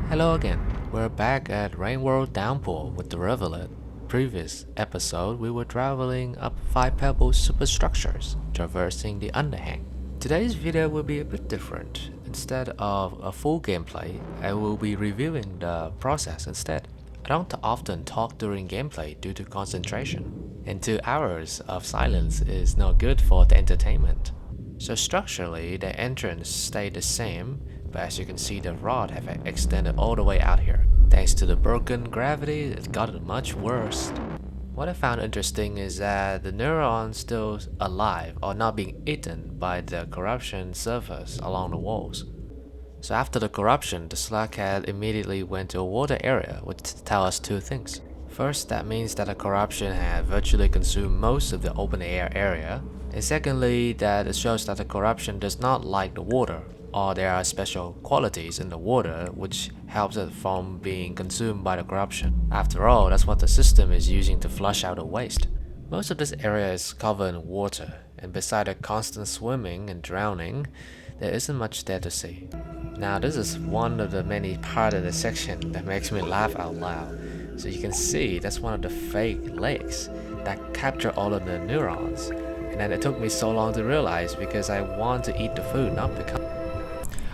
Hello again. We're back at Rainworld Downpour with the Rivulet. Previous episode, we were traveling up Five Pebbles superstructures, traversing the underhang. Today's video will be a bit different. Instead of a full gameplay, I will be reviewing the process instead. I don't often talk during gameplay due to concentration, and 2 hours of silence is not good for the entertainment. So structurally, the entrance stayed the same, but as you can see, the rod have extended all the way out here. Thanks to the broken gravity, it got much worse. What I found interesting is that the neurons still alive or not being eaten by the corruption surface along the walls. So after the corruption, the slug cat immediately went to a water area, which tells us 2 things. First, that means that the corruption had virtually consumed most of the open air area. And secondly, that it shows that the corruption does not like the water, or there are special qualities in the water which helps it from being consumed by the corruption. After all, that's what the system is using to flush out the waste. Most of this area is covered in water, and beside the constant swimming and drowning, there isn't much there to see. Now this is one of the many parts of the section that makes me laugh out loud. So you can see that's one of the fake lakes that capture all of the neurons. And then it took me so long to realize because I want to eat the food, not become.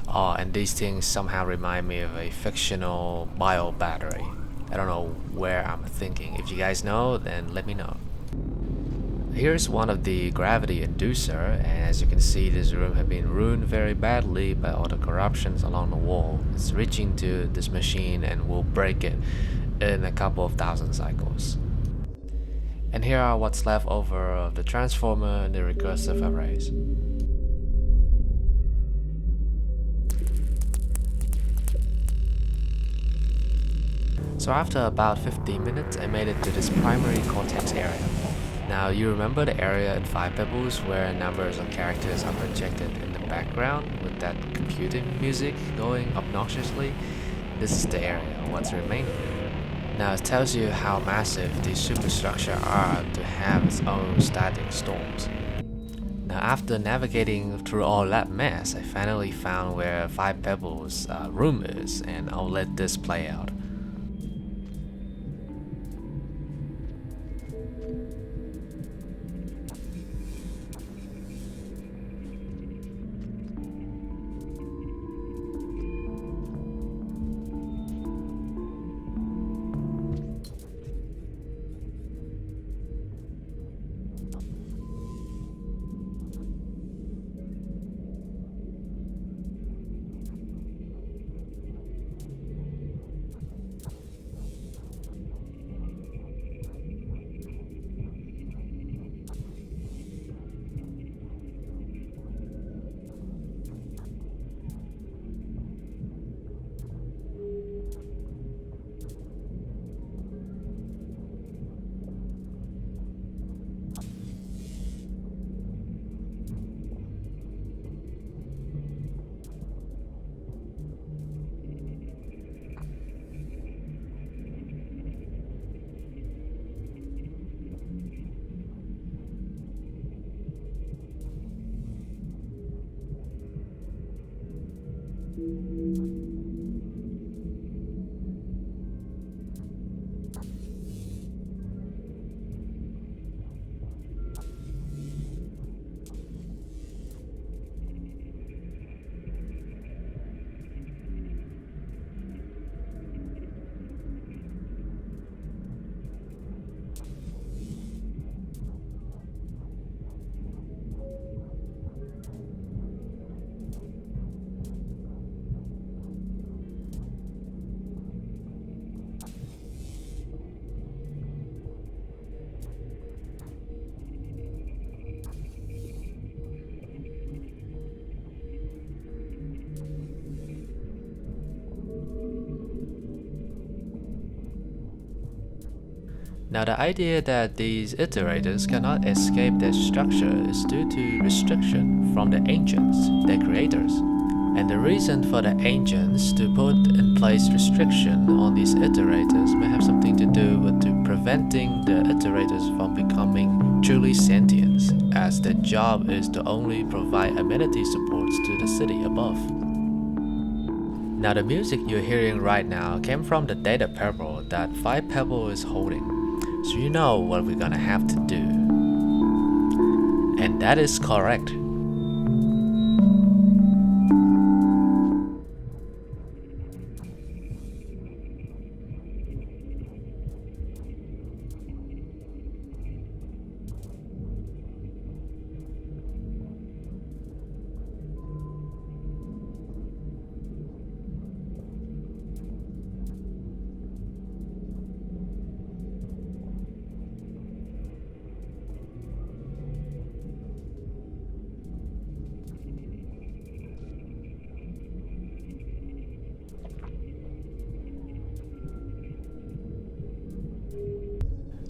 Oh, and these things somehow remind me of a fictional bio battery. I don't know where I'm thinking. If you guys know, then let me know. Here's one of the gravity inducer, and as you can see, this room has been ruined very badly by all the corruptions along the wall. It's reaching to this machine and will break it in a couple of thousand cycles. And here are what's left over of the transformer and the recursive arrays. So after about 15 minutes, I made it to this primary cortex area. Now you remember the area in Five Pebbles where numbers of characters are projected in the background with that computing music going obnoxiously? This is the area, what's remaining. Now it tells you how massive these superstructures are to have its own static storms. Now after navigating through all that mess, I finally found where Five Pebbles room is, and I'll let this play out. Now the idea that these iterators cannot escape their structure is due to restriction from the ancients, their creators. And the reason for the ancients to put in place restriction on these iterators may have something to do with preventing the iterators from becoming truly sentient, as their job is to only provide amenity supports to the city above. Now the music you're hearing right now came from the data pebble that Five Pebbles is holding, so you know what we're gonna have to do. And that is correct.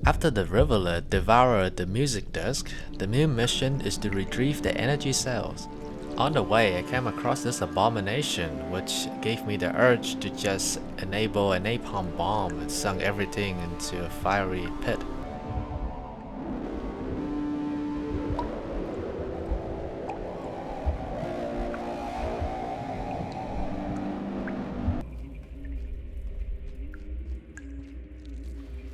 After the Rivulet devoured the music disc, the new mission is to retrieve the energy cells. On the way, I came across this abomination which gave me the urge to just enable a napalm bomb and sunk everything into a fiery pit.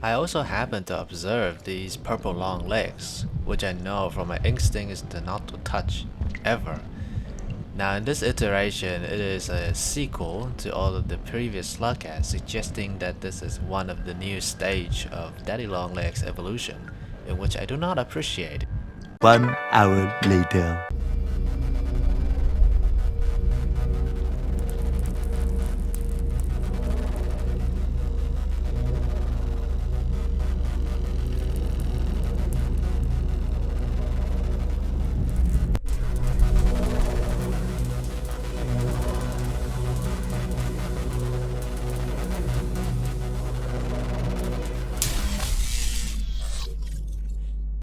I also happened to observe these purple long legs, which I know from my instinct is to not to touch, ever. Now in this iteration, it is a sequel to all of the previous slugheads, suggesting that this is one of the new stage of Daddy Longlegs evolution, in which I do not appreciate. 1 hour later.